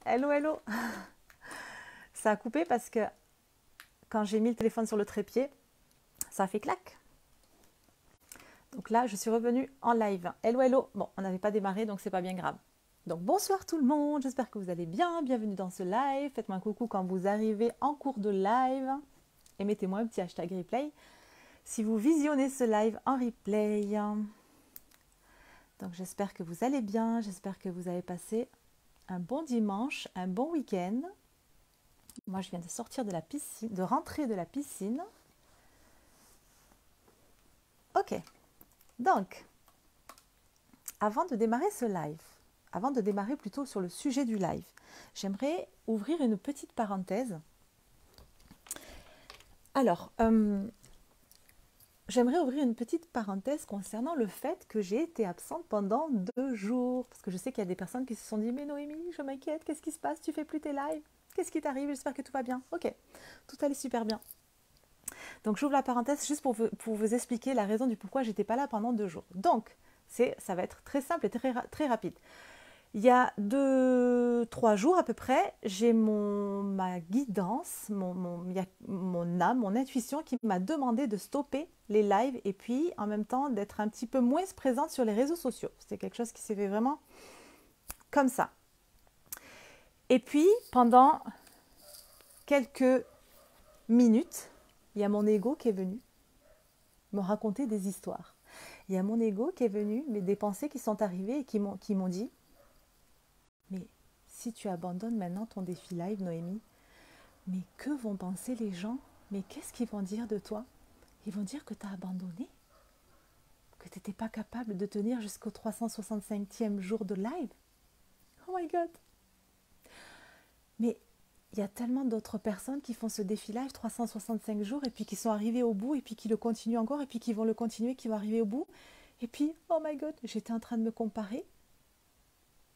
Hello, hello. Ça a coupé parce que quand j'ai mis le téléphone sur le trépied, ça a fait clac. Donc là, je suis revenue en live. Hello, hello. Bon, on n'avait pas démarré, donc c'est pas bien grave. Donc bonsoir tout le monde, j'espère que vous allez bien. Bienvenue dans ce live. Faites-moi un coucou quand vous arrivez en cours de live. Et mettez-moi un petit hashtag replay si vous visionnez ce live en replay. Donc j'espère que vous allez bien, j'espère que vous avez passé un bon dimanche, un bon week-end. Moi, je viens de sortir de la piscine, de rentrer de la piscine. Ok, donc, avant de démarrer ce live, avant de démarrer plutôt sur le sujet du live, j'aimerais ouvrir une petite parenthèse. Alors, j'aimerais ouvrir une petite parenthèse concernant le fait que j'ai été absente pendant 2 jours. Parce que je sais qu'il y a des personnes qui se sont dit « Mais Noémie, je m'inquiète, qu'est-ce qui se passe? Tu fais plus tes lives? Qu'est-ce qui t'arrive? J'espère que tout va bien. » Ok, tout allait super bien. Donc j'ouvre la parenthèse juste pour vous expliquer la raison du pourquoi j'étais pas là pendant 2 jours. Donc ça va être très simple et très rapide. Il y a 3 jours à peu près, j'ai ma guidance, mon âme, mon intuition qui m'a demandé de stopper les lives et puis en même temps d'être un petit peu moins présente sur les réseaux sociaux. C'était quelque chose qui s'est fait vraiment comme ça. Et puis pendant quelques minutes, il y a mon ego qui est venu me raconter des histoires. Il y a mon ego qui est venu, mais des pensées qui sont arrivées et qui m'ont dit « Mais si tu abandonnes maintenant ton défi live, Noémie, mais que vont penser les gens? Mais qu'est-ce qu'ils vont dire de toi? Ils vont dire que tu as abandonné, que tu n'étais pas capable de tenir jusqu'au 365e jour de live. Oh my God! Mais il y a tellement d'autres personnes qui font ce défi live 365 jours et puis qui sont arrivées au bout et puis qui le continuent encore et puis qui vont le continuer, qui vont arriver au bout. Et puis, oh my God, j'étais en train de me comparer.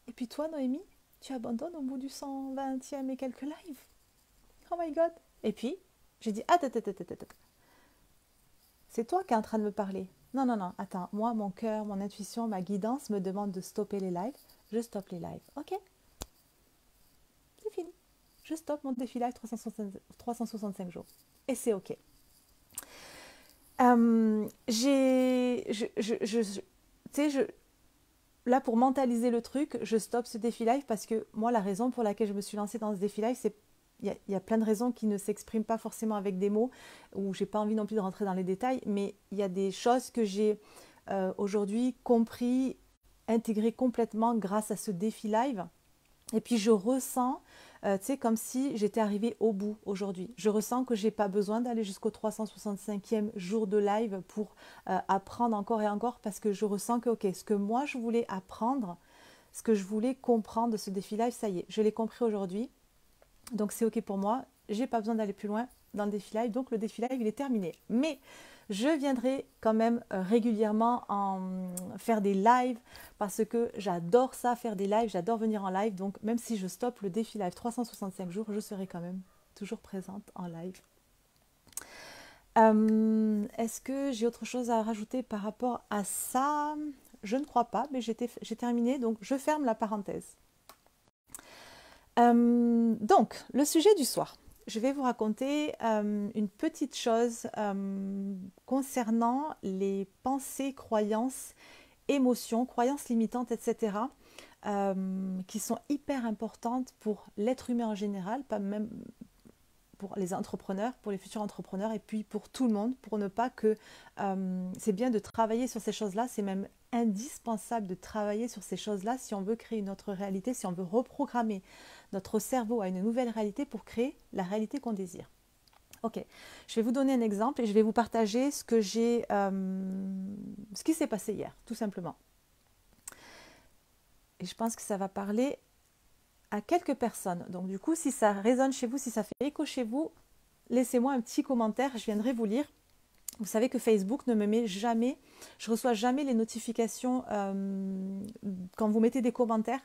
Et puis toi, Noémie, tu abandonnes au bout du 120e et quelques lives. Oh my God. Et puis, j'ai dit, attends. C'est toi qui es en train de me parler. Non, attends. Moi, mon cœur, mon intuition, ma guidance me demande de stopper les lives. Je stoppe les lives. Ok, c'est fini. Je stoppe mon défi live 365 jours. Et c'est ok. Là, pour mentaliser le truc, je stoppe ce défi live parce que moi, la raison pour laquelle je me suis lancée dans ce défi live, c'est il y a plein de raisons qui ne s'expriment pas forcément avec des mots, où j'ai pas envie non plus de rentrer dans les détails, mais il y a des choses que j'ai aujourd'hui compris, intégrées complètement grâce à ce défi live. Et puis je ressens, tu sais, comme si j'étais arrivée au bout aujourd'hui. Je ressens que je n'ai pas besoin d'aller jusqu'au 365e jour de live pour apprendre encore et encore parce que je ressens que, ok, ce que moi je voulais apprendre, ce que je voulais comprendre de ce défi live, ça y est, je l'ai compris aujourd'hui. Donc c'est ok pour moi, j'ai pas besoin d'aller plus loin dans le défi live, donc le défi live il est terminé. Mais je viendrai quand même régulièrement faire des lives parce que j'adore ça, faire des lives, j'adore venir en live. Donc même si je stoppe le défi live 365 jours, je serai quand même toujours présente en live. Est-ce que j'ai autre chose à rajouter par rapport à ça? Je ne crois pas, mais j'ai terminé, donc je ferme la parenthèse. Donc, le sujet du soir. Je vais vous raconter une petite chose concernant les pensées, croyances, émotions, croyances limitantes, etc., qui sont hyper importantes pour l'être humain en général, pas même pour les entrepreneurs, pour les futurs entrepreneurs et puis pour tout le monde, pour ne pas que... c'est bien de travailler sur ces choses-là, c'est même indispensable de travailler sur ces choses-là si on veut créer une autre réalité, si on veut reprogrammer notre cerveau à une nouvelle réalité pour créer la réalité qu'on désire. Ok, je vais vous donner un exemple et je vais vous partager ce qui s'est passé hier, tout simplement. Et je pense que ça va parler à quelques personnes. Donc du coup, si ça résonne chez vous, si ça fait écho chez vous, laissez-moi un petit commentaire, je viendrai vous lire. Vous savez que Facebook ne me met jamais, je ne reçois jamais les notifications quand vous mettez des commentaires.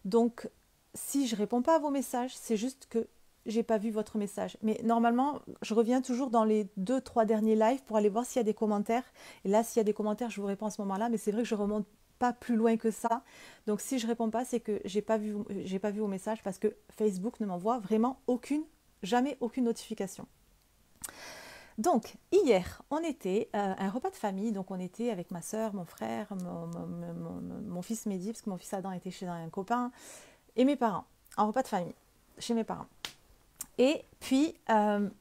Donc, si je ne réponds pas à vos messages, c'est juste que je n'ai pas vu votre message. Mais normalement, je reviens toujours dans les 2-3 derniers lives pour aller voir s'il y a des commentaires. Et là, s'il y a des commentaires, je vous réponds à ce moment-là. Mais c'est vrai que je remonte pas plus loin que ça. Donc si je réponds pas, c'est que j'ai pas vu vos messages parce que Facebook ne m'envoie vraiment jamais aucune notification. Donc, hier, on était un repas de famille, donc on était avec ma soeur, mon frère, mon fils Mehdi, parce que mon fils Adam était chez un copain, et mes parents, en repas de famille, chez mes parents. Et puis,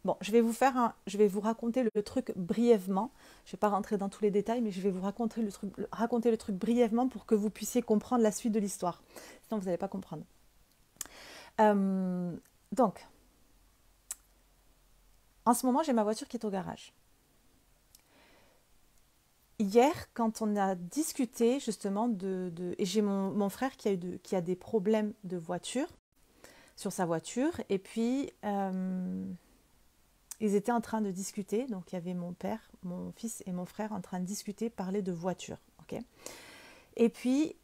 bon, je vais vous raconter le truc brièvement. Je ne vais pas rentrer dans tous les détails, mais je vais vous raconter le truc brièvement pour que vous puissiez comprendre la suite de l'histoire. Sinon, vous n'allez pas comprendre. Donc, en ce moment, j'ai ma voiture qui est au garage. Hier, quand on a discuté justement et j'ai mon frère qui a des problèmes de voiture, sur sa voiture, et puis ils étaient en train de discuter, donc il y avait mon père, mon fils et mon frère en train de discuter, parler de voiture, ok. Et puis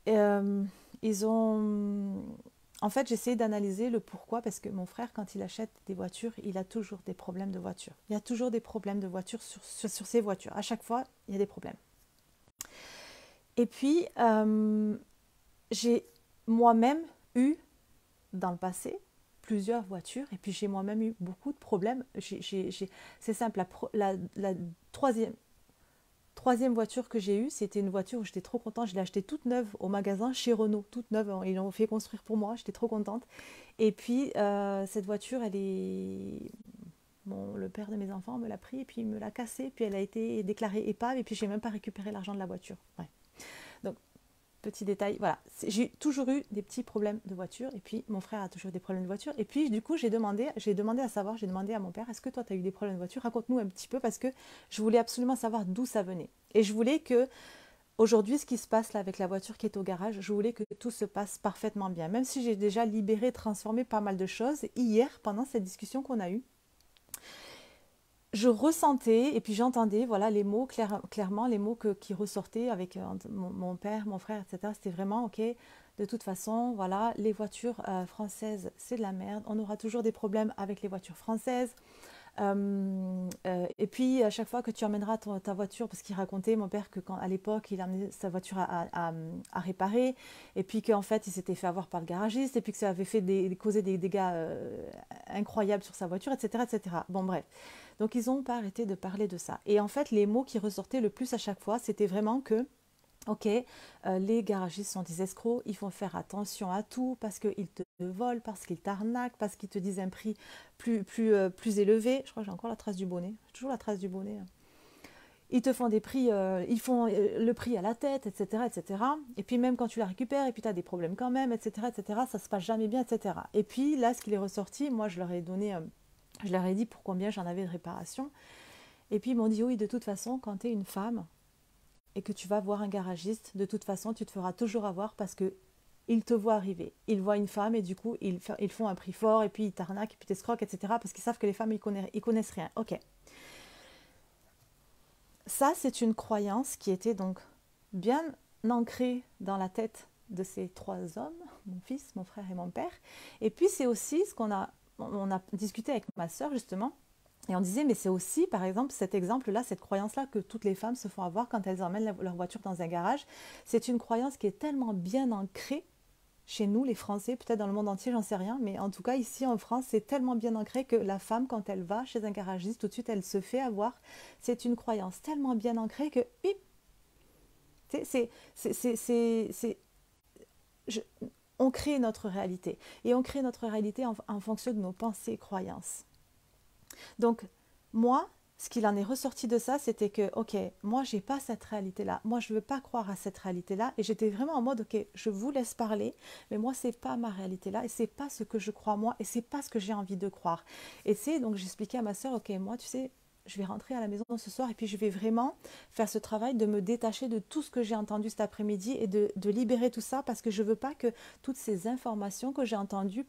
en fait, j'essayais d'analyser le pourquoi, parce que mon frère, quand il achète des voitures, il a toujours des problèmes de voiture. Il y a toujours des problèmes de voiture sur ses voitures. À chaque fois, il y a des problèmes. Et puis, j'ai moi-même eu, dans le passé, plusieurs voitures, et puis j'ai moi-même eu beaucoup de problèmes. C'est simple, la troisième voiture que j'ai eue, c'était une voiture où j'étais trop contente. Je l'ai achetée toute neuve au magasin chez Renault, toute neuve. Ils l'ont fait construire pour moi, j'étais trop contente. Et puis, cette voiture, le père de mes enfants me l'a pris, et puis il me l'a cassée, puis elle a été déclarée épave, et puis j'ai même pas récupéré l'argent de la voiture. Ouais. Donc, petit détail, voilà, j'ai toujours eu des petits problèmes de voiture, et puis mon frère a toujours eu des problèmes de voiture, et puis du coup j'ai demandé à mon père, est-ce que toi tu as eu des problèmes de voiture, raconte-nous un petit peu, parce que je voulais absolument savoir d'où ça venait, et je voulais que aujourd'hui ce qui se passe là avec la voiture qui est au garage, je voulais que tout se passe parfaitement bien, même si j'ai déjà libéré, transformé pas mal de choses. Hier, pendant cette discussion qu'on a eue, je ressentais et puis j'entendais, voilà, les mots, clairement, les mots qui ressortaient avec mon père, mon frère, etc. C'était vraiment, ok, de toute façon, voilà, les voitures françaises, c'est de la merde. On aura toujours des problèmes avec les voitures françaises. Et puis, à chaque fois que tu emmèneras ta voiture, parce qu'il racontait, mon père, qu'à l'époque, il amenait sa voiture à réparer, et puis qu'en fait, il s'était fait avoir par le garagiste, et puis que ça avait causé des dégâts incroyables sur sa voiture, etc., etc. Bon, bref. Donc, ils n'ont pas arrêté de parler de ça. Et en fait, les mots qui ressortaient le plus à chaque fois, c'était vraiment que ok, les garagistes sont des escrocs, il faut faire attention à tout parce qu'ils te volent, parce qu'ils t'arnaquent, parce qu'ils te disent un prix plus élevé. Je crois que j'ai encore la trace du bonnet, j'ai toujours la trace du bonnet. Ils te font des prix, ils font le prix à la tête, etc., etc. Et puis même quand tu la récupères, et puis tu as des problèmes quand même, etc., etc., ça se passe jamais bien, etc. Et puis là, ce qu'il est ressorti, moi je leur ai donné, je leur ai dit pour combien j'en avais de réparation. Et puis ils m'ont dit oui, de toute façon, quand tu es une femme, et que tu vas voir un garagiste, de toute façon, tu te feras toujours avoir parce que ils te voient arriver. Ils voient une femme et du coup, ils font un prix fort et puis ils t'arnaquent et puis t'escroquent, etc. parce qu'ils savent que les femmes, ils connaissent rien. Ok. Ça, c'est une croyance qui était donc bien ancrée dans la tête de ces trois hommes, mon fils, mon frère et mon père. Et puis, c'est aussi ce on a discuté avec ma sœur, justement. Et on disait, mais c'est aussi, par exemple, cet exemple-là, cette croyance-là que toutes les femmes se font avoir quand elles emmènent leur voiture dans un garage. C'est une croyance qui est tellement bien ancrée chez nous, les Français, peut-être dans le monde entier, j'en sais rien, mais en tout cas, ici en France, c'est tellement bien ancré que la femme, quand elle va chez un garagiste, tout de suite, elle se fait avoir. C'est une croyance tellement bien ancrée que, bip, on crée notre réalité. Et on crée notre réalité en fonction de nos pensées et croyances. Donc, moi, ce qu'il en est ressorti de ça, c'était que, ok, moi, j'ai pas cette réalité-là. Moi, je veux pas croire à cette réalité-là. Et j'étais vraiment en mode, ok, je vous laisse parler, mais moi, c'est pas ma réalité-là, et c'est pas ce que je crois moi, et c'est pas ce que j'ai envie de croire. Et donc, j'expliquais à ma soeur, ok, moi, tu sais, je vais rentrer à la maison ce soir, et puis je vais vraiment faire ce travail de me détacher de tout ce que j'ai entendu cet après-midi, et de libérer tout ça, parce que je veux pas que toutes ces informations que j'ai entendues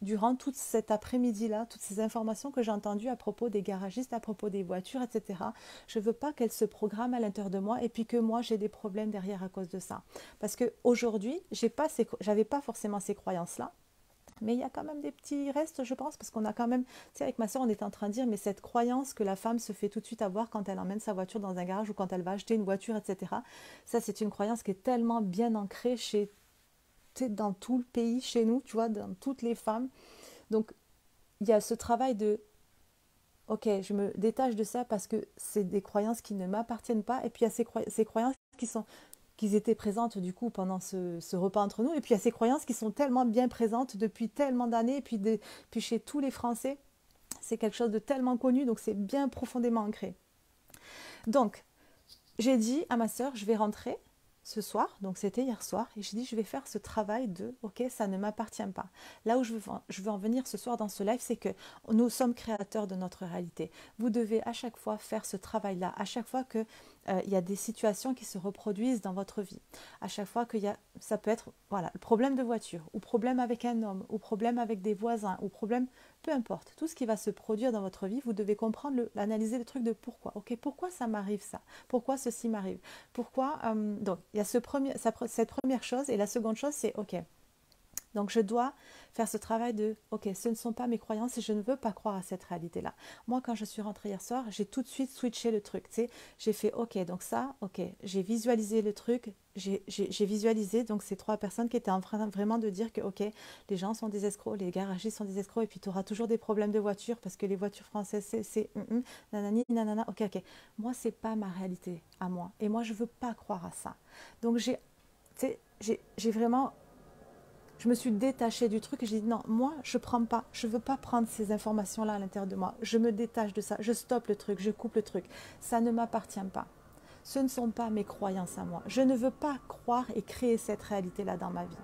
durant tout cet après-midi-là, toutes ces informations que j'ai entendues à propos des garagistes, à propos des voitures, etc., je ne veux pas qu'elles se programment à l'intérieur de moi et puis que moi, j'ai des problèmes derrière à cause de ça. Parce qu'aujourd'hui, j'avais pas forcément ces croyances-là, Mais il y a quand même des petits restes, je pense, parce qu'on a quand même, tu sais, avec ma soeur, on était en train de dire, mais cette croyance que la femme se fait tout de suite avoir quand elle emmène sa voiture dans un garage ou quand elle va acheter une voiture, etc. Ça, c'est une croyance qui est tellement bien ancrée chez, tu sais, dans tout le pays, chez nous, tu vois, dans toutes les femmes. Donc, il y a ce travail de, ok, je me détache de ça parce que c'est des croyances qui ne m'appartiennent pas. Et puis, il y a ces croyances qui étaient présentes du coup pendant ce repas entre nous. Et puis, il y a ces croyances qui sont tellement bien présentes depuis tellement d'années. Et puis chez tous les Français, c'est quelque chose de tellement connu. Donc, c'est bien profondément ancré. Donc, j'ai dit à ma sœur, je vais rentrer ce soir, donc c'était hier soir, et j'ai dit, je vais faire ce travail de, ok, ça ne m'appartient pas. Là où je veux en venir ce soir dans ce live, c'est que nous sommes créateurs de notre réalité. Vous devez à chaque fois faire ce travail-là, à chaque fois que il y a des situations qui se reproduisent dans votre vie, à chaque fois qu'il y a, ça peut être, voilà, le problème de voiture, ou problème avec un homme, ou problème avec des voisins, ou problème, peu importe, tout ce qui va se produire dans votre vie, vous devez comprendre, l'analyser le truc de pourquoi. Ok, pourquoi ça m'arrive ça? Pourquoi ceci m'arrive? Pourquoi donc, il y a cette première chose, et la seconde chose, c'est ok. Donc, je dois faire ce travail de, ok, ce ne sont pas mes croyances et je ne veux pas croire à cette réalité-là. Moi, quand je suis rentrée hier soir, j'ai tout de suite switché le truc. Tu sais, j'ai fait, ok, donc ça, ok, j'ai visualisé le truc, j'ai visualisé donc ces trois personnes qui étaient en train vraiment de dire que, ok, les gens sont des escrocs, les garagistes sont des escrocs, et puis tu auras toujours des problèmes de voiture parce que les voitures françaises, nanani, nanana, ok, ok. Moi, c'est pas ma réalité à moi. Et moi, je veux pas croire à ça. Donc, j'ai vraiment je me suis détachée du truc et j'ai dit non, moi je prends pas, je veux pas prendre ces informations-là à l'intérieur de moi. Je me détache de ça, je stoppe le truc, je coupe le truc. Ça ne m'appartient pas. Ce ne sont pas mes croyances à moi. Je ne veux pas croire et créer cette réalité-là dans ma vie.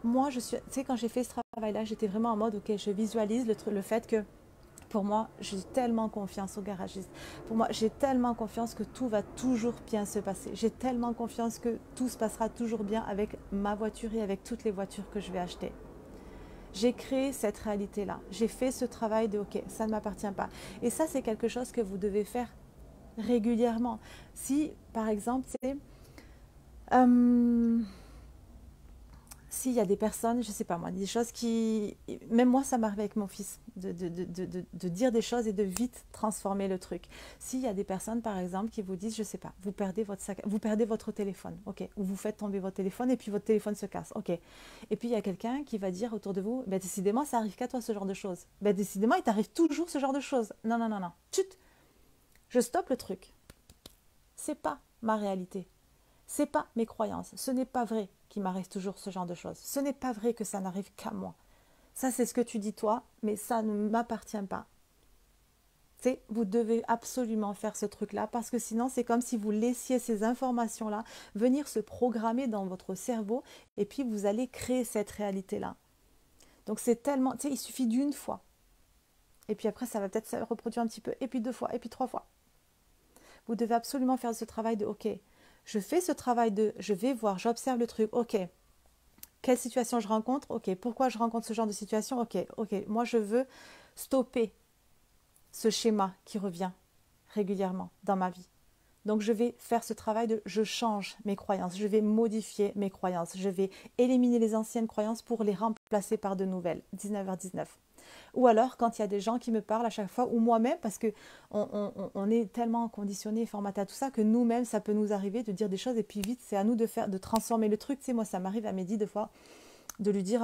Moi, tu sais, quand j'ai fait ce travail-là, j'étais vraiment en mode, ok, je visualise le fait que pour moi, j'ai tellement confiance aux garagistes. Pour moi, j'ai tellement confiance que tout va toujours bien se passer. J'ai tellement confiance que tout se passera toujours bien avec ma voiture et avec toutes les voitures que je vais acheter. J'ai créé cette réalité-là. J'ai fait ce travail de OK, ça ne m'appartient pas. Et ça, c'est quelque chose que vous devez faire régulièrement. Si, par exemple, c'est... s'il y a des personnes, je ne sais pas moi, des choses qui... Même moi, ça m'arrive avec mon fils, de dire des choses et de vite transformer le truc. S'il y a des personnes, par exemple, qui vous disent, je ne sais pas, vous perdez votre téléphone, ok, ou vous faites tomber votre téléphone et puis votre téléphone se casse, ok. Et puis il y a quelqu'un qui va dire autour de vous, ben, décidément, ça arrive qu'à toi ce genre de choses. Ben, décidément, il t'arrive toujours ce genre de choses. Non, non, non, non. Chut, je stoppe le truc. C'est pas ma réalité. C'est pas mes croyances. Ce n'est pas vrai qu'il m'arrive toujours ce genre de choses. Ce n'est pas vrai que ça n'arrive qu'à moi. Ça, c'est ce que tu dis toi, mais ça ne m'appartient pas. C'est, vous devez absolument faire ce truc-là parce que sinon, c'est comme si vous laissiez ces informations-là venir se programmer dans votre cerveau et puis vous allez créer cette réalité-là. Donc, c'est tellement... Tu sais, il suffit d'une fois. Et puis après, ça va peut-être se reproduire un petit peu, et puis 2 fois, et puis 3 fois. Vous devez absolument faire ce travail de, ok, je fais ce travail de, je vais voir, j'observe le truc, ok, quelle situation je rencontre, ok, pourquoi je rencontre ce genre de situation, ok, moi je veux stopper ce schéma qui revient régulièrement dans ma vie. Donc je vais faire ce travail de, je change mes croyances, je vais modifier mes croyances, je vais éliminer les anciennes croyances pour les remplacer par de nouvelles, 19h19. Ou alors quand il y a des gens qui me parlent à chaque fois, ou moi-même, parce qu'on est tellement conditionné et formaté à tout ça, que nous-mêmes, ça peut nous arriver de dire des choses, et puis vite, c'est à nous de transformer le truc. Tu sais, moi, ça m'arrive à Mehdi, des fois, de lui dire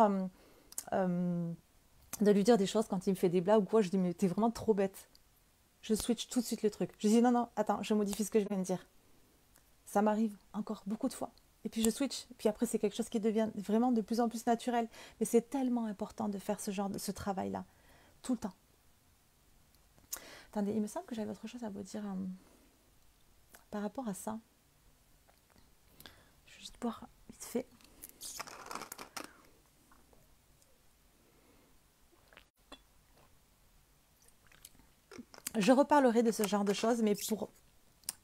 des choses quand il me fait des blagues ou quoi, je dis, mais t'es vraiment trop bête. Je switch tout de suite le truc. Je dis, non, non, attends, je modifie ce que je viens de dire. Ça m'arrive encore beaucoup de fois. Et puis je switch. Puis après, c'est quelque chose qui devient vraiment de plus en plus naturel. Mais c'est tellement important de faire ce travail-là. Tout le temps. Attendez, il me semble que j'avais autre chose à vous dire par rapport à ça. Je vais juste boire vite fait. Je reparlerai de ce genre de choses, mais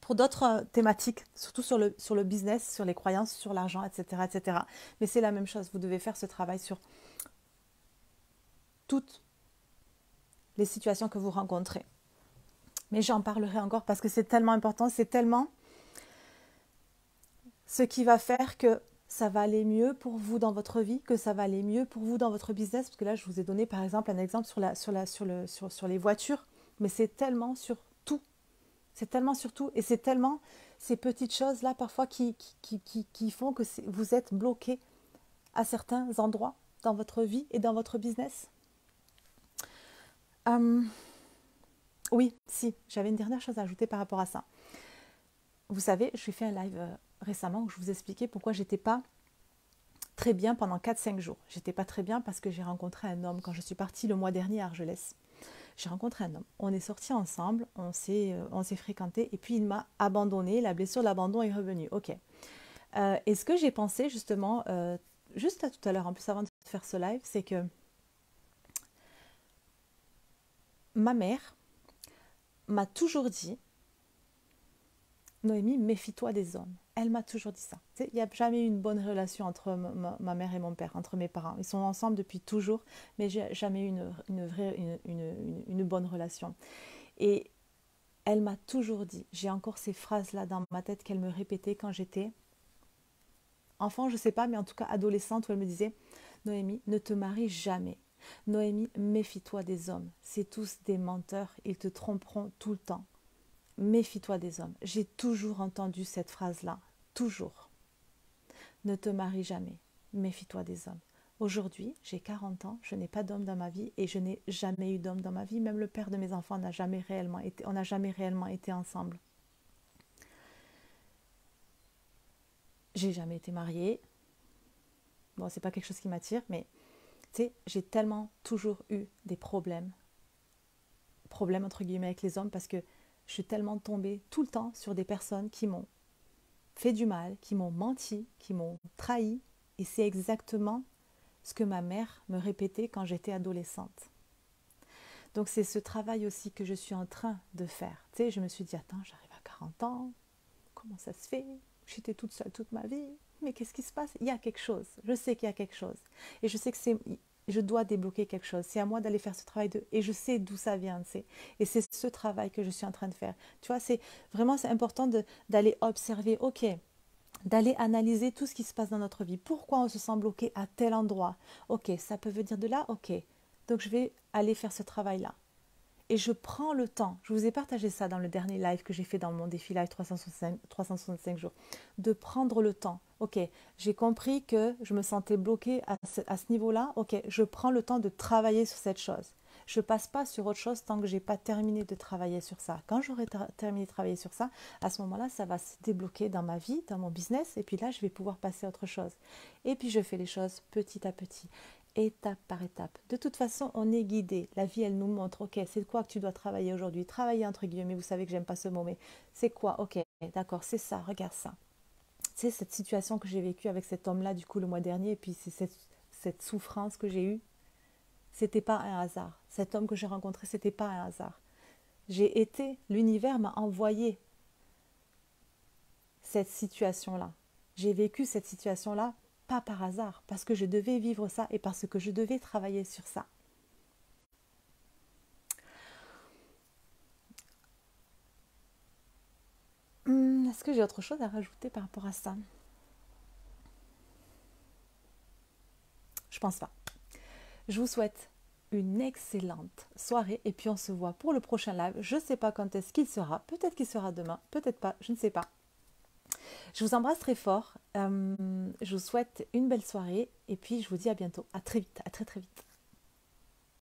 pour d'autres thématiques, surtout sur le business, sur les croyances, sur l'argent, etc., etc. Mais c'est la même chose. Vous devez faire ce travail sur toutes les situations que vous rencontrez. Mais j'en parlerai encore parce que c'est tellement important, c'est tellement ce qui va faire que ça va aller mieux pour vous dans votre vie, que ça va aller mieux pour vous dans votre business. Parce que là, je vous ai donné par exemple un exemple sur les voitures, mais c'est tellement sur tout. C'est tellement sur tout. Et c'est tellement ces petites choses-là parfois qui font que vous êtes bloqué à certains endroits dans votre vie et dans votre business. Oui, si, j'avais une dernière chose à ajouter par rapport à ça. Vous savez, je fait un live récemment où je vous expliquais pourquoi j'étais pas très bien pendant 4-5 jours. J'étais pas très bien parce que j'ai rencontré un homme quand je suis partie le mois dernier à Argelès. J'ai rencontré un homme. On est sortis ensemble, on s'est fréquenté et puis il m'a abandonné. La blessure de l'abandon est revenue. Ok. Et ce que j'ai pensé justement, juste à tout à l'heure, en plus avant de faire ce live, c'est que ma mère m'a toujours dit, Noémie, méfie-toi des hommes. Elle m'a toujours dit ça. Il n'y a jamais eu une bonne relation entre ma mère et mon père, entre mes parents. Ils sont ensemble depuis toujours, mais j'ai jamais eu une bonne relation. Et elle m'a toujours dit, j'ai encore ces phrases-là dans ma tête qu'elle me répétait quand j'étais enfant, je ne sais pas, mais en tout cas adolescente, où elle me disait, Noémie, ne te marie jamais. Noémie, méfie-toi des hommes. C'est tous des menteurs, ils te tromperont tout le temps. Méfie-toi des hommes. J'ai toujours entendu cette phrase-là. Toujours. Ne te marie jamais. Méfie-toi des hommes. Aujourd'hui, j'ai 40 ans, je n'ai pas d'homme dans ma vie et je n'ai jamais eu d'homme dans ma vie. Même le père de mes enfants n'a jamais réellement été, on n'a jamais réellement été ensemble. J'ai jamais été mariée. Bon, c'est pas quelque chose qui m'attire, mais tu sais, j'ai tellement toujours eu des problèmes entre guillemets avec les hommes parce que je suis tellement tombée tout le temps sur des personnes qui m'ont fait du mal, qui m'ont menti, qui m'ont trahi. Et c'est exactement ce que ma mère me répétait quand j'étais adolescente. Donc c'est ce travail aussi que je suis en train de faire. Tu sais, je me suis dit, attends, j'arrive à 40 ans, comment ça se fait? J'étais toute seule toute ma vie, mais qu'est-ce qui se passe? Il y a quelque chose, je sais qu'il y a quelque chose. Et je sais que je dois débloquer quelque chose. C'est à moi d'aller faire ce travail et je sais d'où ça vient. Et c'est ce travail que je suis en train de faire. Tu vois, c'est important d'aller observer, ok, d'aller analyser tout ce qui se passe dans notre vie. Pourquoi on se sent bloqué à tel endroit? Ok, ça peut venir de là, ok. Donc je vais aller faire ce travail-là. Et je prends le temps, je vous ai partagé ça dans le dernier live que j'ai fait dans mon défi live 365 jours, de prendre le temps. Ok, j'ai compris que je me sentais bloquée à ce niveau-là. Ok, je prends le temps de travailler sur cette chose. Je ne passe pas sur autre chose tant que je n'ai pas terminé de travailler sur ça. Quand j'aurai terminé de travailler sur ça, à ce moment-là, ça va se débloquer dans ma vie, dans mon business, et puis là, je vais pouvoir passer à autre chose. Et puis, je fais les choses petit à petit, étape par étape. De toute façon, on est guidé. La vie, elle nous montre, ok, c'est quoi que tu dois travailler aujourd'hui? Travailler entre guillemets, vous savez que j'aime pas ce mot, mais c'est quoi? Ok, d'accord, c'est ça, regarde ça. C'est cette situation que j'ai vécue avec cet homme-là, du coup, le mois dernier, et puis c'est cette souffrance que j'ai eue. C'était pas un hasard. Cet homme que j'ai rencontré, c'était pas un hasard. L'univers m'a envoyé cette situation-là. J'ai vécu cette situation-là pas par hasard, parce que je devais vivre ça et parce que je devais travailler sur ça. Est-ce que j'ai autre chose à rajouter par rapport à ça? Je pense pas. Je vous souhaite une excellente soirée et puis on se voit pour le prochain live. Je ne sais pas quand est-ce qu'il sera. Peut-être qu'il sera demain, peut-être pas, je ne sais pas. Je vous embrasse très fort. Je vous souhaite une belle soirée et puis je vous dis à bientôt. À très vite, à très très vite.